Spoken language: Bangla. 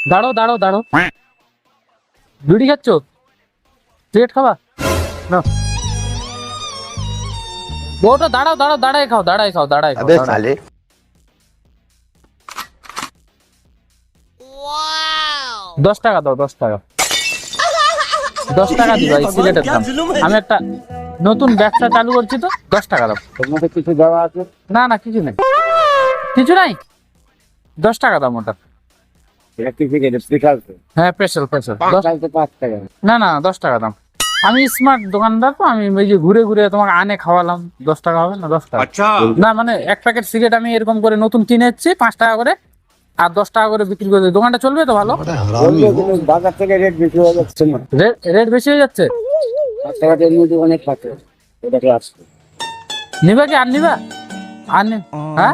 দাঁড়ো দাঁড়ো দাঁড়ো, বিড়ি খাচ্ছ? সিগারেট খাবা না? ওটা দাঁড়াও দাঁড়াও, দাঁড়াই খাও দাঁড়াই খাও দাঁড়াই খাও। अबे साले 10 টাকা দাও, 10 টাকা, 10 টাকা দিবা এই সিগারেটের দাম। আমি একটা নতুন ব্যবসা চালু করছি তো, 10 টাকা দাও। তোমাদের কিছু দেওয়া আছে? না না কিছু নাই, কিছু নাই, 10 টাকা দাম ওটা। সার্টিফিকেট স্পিকারতে হ্যাঁ স্পেশাল স্পেশাল। 5 টাকা। না না 10 টাকা দাম। আমি স্মার্ট দোকানদার তো, আমি ওই যে ঘুরে ঘুরে তোমাকে আনে খাওয়ালাম, 10 টাকা হবে না? 10 টাকা। अच्छा না মানে এক প্যাকেট সিগারেট আমি এরকম করে নতুন কিনে এসেছি 5 টাকা করে, আর 10 টাকা করে বিক্রি করে দিই। দোকানটা চলবে তো ভালো? বললো কিন্তু বাজার থেকে রেট বেশি হয়ে যাচ্ছে না। রেট বেশি হয়ে যাচ্ছে। 5 টাকাতে এর মধ্যে অনেক থাকে। ওটাকে আসবে। নিবা কি আর নিবা? আর হ্যাঁ